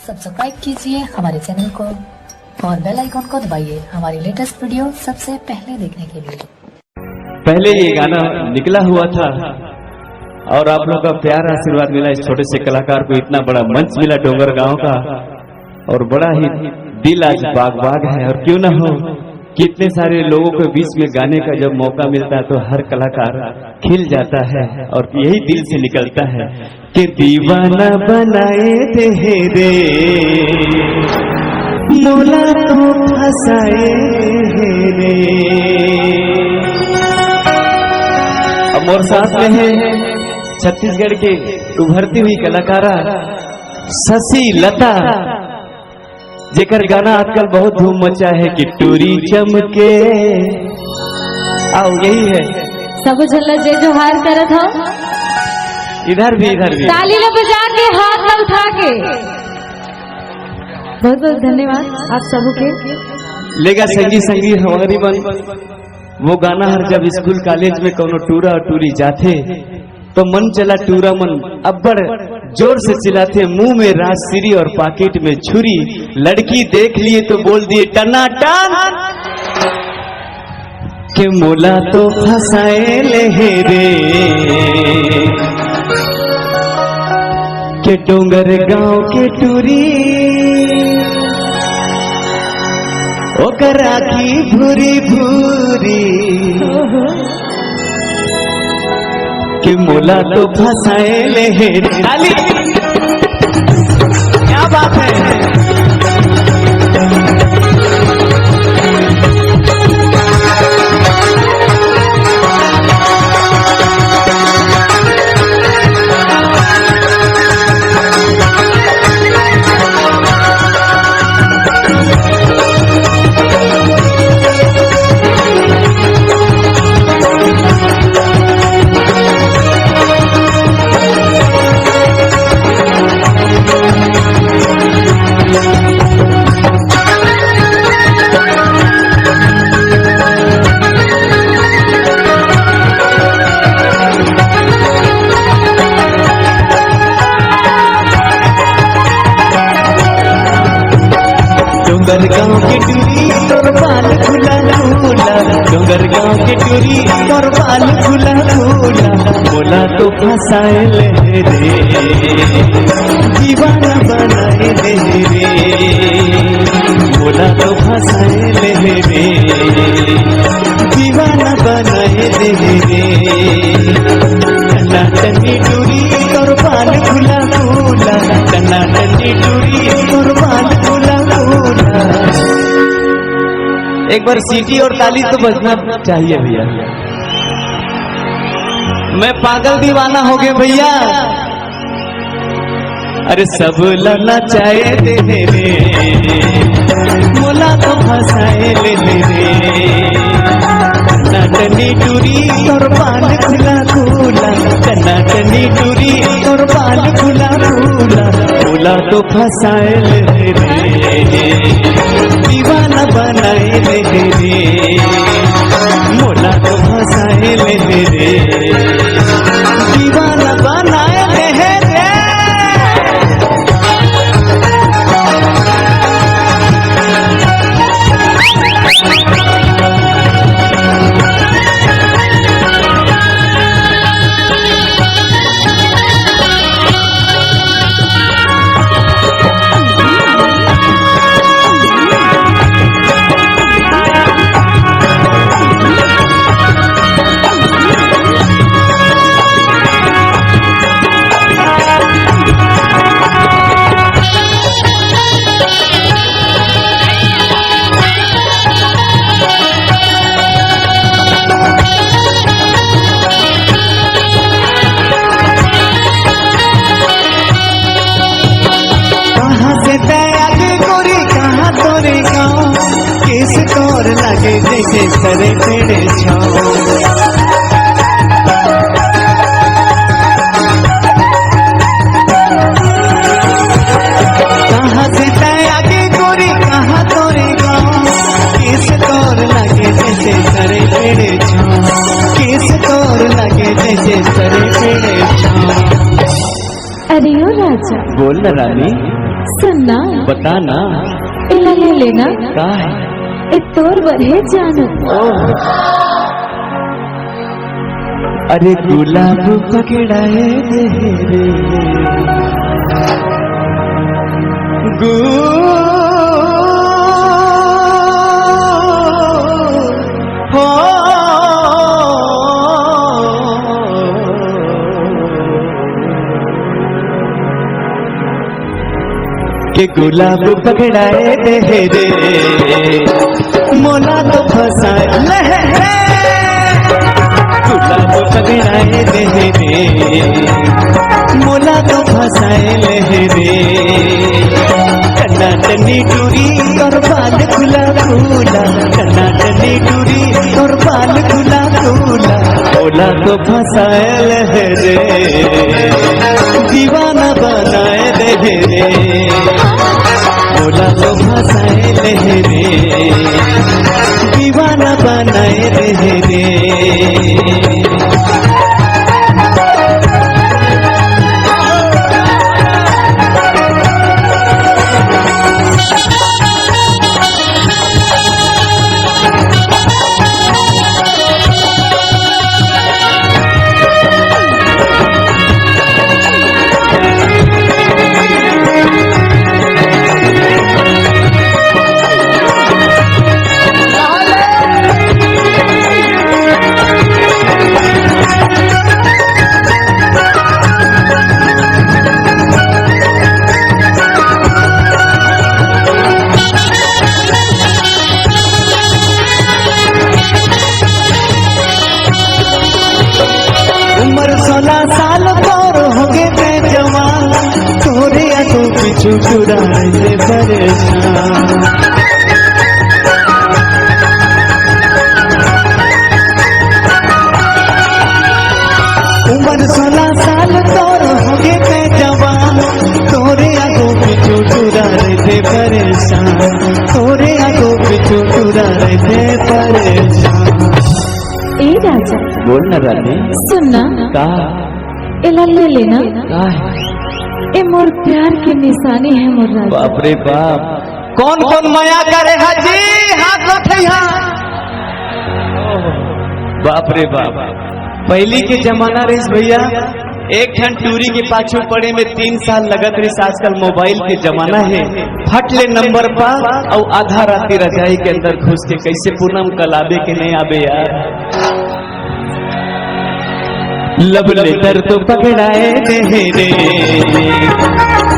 Subscribe कीजिए हमारे channel को और बेल आइकॉन को दबाइए हमारी लेटेस्ट वीडियो सबसे पहले देखने के लिए। पहले ये गाना निकला हुआ था और आप लोगों का प्यार आशीर्वाद मिला। इस छोटे से कलाकार को इतना बड़ा मंच मिला डोंगर गांव का और बड़ा ही दिल आज बाग बाग है। और क्यों ना हो, कितने सारे लोगों के बीच में गाने का जब मौका मिलता है तो हर कलाकार खिल जाता है और यही दिल से निकलता है कि दीवाना बनाए तेरे मोला तो फसाए रे। अब मोर साथ में है छत्तीसगढ़ के उभरती हुई कलाकारा शशि लता, जेकर गाना आजकल बहुत धूम मचा है कि टूरी चमके। आओ यही है सब झल्ला जे जो हार करत हो, इधर भी ताली न बजा के हाथ न उठा के। बहुत बहुत धन्यवाद आप सबके। लेगा संगी हमारी बन वो गाना हर जब स्कूल कॉलेज में कोनो टूरा और टूरी जाते तो मन चला टूरा मन अब्बड़ जोर से चिल्लाते, मुंह में राजश्री और पॉकेट में छुरी, लड़की देख लिए तो बोल दिए टना टन के मोला तो फसाए ले रे के डोंगर गांव के टूरी ओकर आखी भूरी भूरी कि मोला तो फसाए ले डाली। क्या बात है। डोंगर गांव की टूरी तोर बाल खुला खुला, डोंगर गांव की टूरी तोर बाल खुला खुला, बोला तो फसाए ले रे दीवाना बनाए दे रे, बोला तो फसाए ले रे दीवाना बनाए दे रे। टना टनी टूरी तोर बाल खुला खुला, टना टनी टूरी तोर बाल खुला खुला। एक बार सीटी और ताली तो बजना चाहिए भैया। मैं पागल दीवाना हो गया भैया। अरे सब लना चाहे दे रे मोला तो फसाए ले रे। टनी टूरी और बाल खुला खुला, टना टनी टूरी और बाल खुला खुला, बोला तो फसाए ले रे दीवाना बनाए ले रे, मोला तो फसाए ले रे दीवाना बनाए ले रे। लगे जैसे सरे तेरे छाओ, कहाँ से तय आगे गोरी कहाँ तोरे गाँव, किस तोर लगे जैसे सरे तेरे छाओ, किस तोर लगे जैसे सरे तेरे छाओ। अरे ओ राजा बोल ना रानी। सुनना बता ना। इला ले लेना का है? ए तोर बरहे जानत अरे गुलाब पकड़ाए दे रे हो के गुलाब पकड़ाए दे रे मोला तो फसाए गुलाब पकड़ाए दे रे मोला तो फसाए रे कन्नाटनी टूरी और बाल खुला खुला कन्नाटनी टूरी और बाल खुला खुला मोला तो फसाए रे दीवाना बनाए दे रे मोला तो फसाए रे दीवाना बनाए रे उम्र 16 साल तोर हो गए मैं जवान तोरे आगो पीछू चुराए परेशान उम्र 16 साल तोर हो गए मैं जवान तोरे आगो पीछू चुराए परेशान तोरे आगो पीछू चुराए परेशान। ए राजा बोल ना रानी। सुनना का इला ले लेना का है? ए मोर प्यार की निशानी है मोर राजा। बाप रे बाप कौन कौन माया करे हाजी हाथ उठैया। बाप रे बाप पहली के जमाना रेस भैया एक ठन टूरी के पाछू पड़े में 3 साल लगत रही। आजकल मोबाइल के जमाना है फट ले नंबर पा और आधा राती रजाई के अंदर घुस के कैसे पूनम कलाबे के नहीं आबे यार। लब लेटर तो पकड़ाए दे रे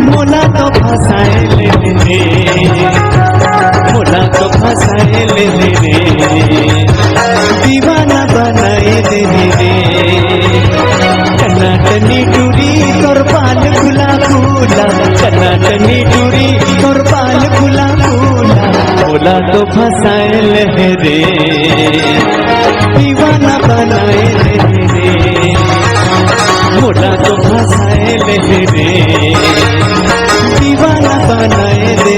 मोला तो फसाए ले रे मोला तो फसाए ले रे दीवाना बनाए दे रे कन्नाटनी टूरी और बाल खुला खुला कन्नाटनी टूरी और बाल खुला खुला मोला तो फसाए ले रे दीवाना बनाए रे मोला तो फसाए ले रे दीवाना बनाए रे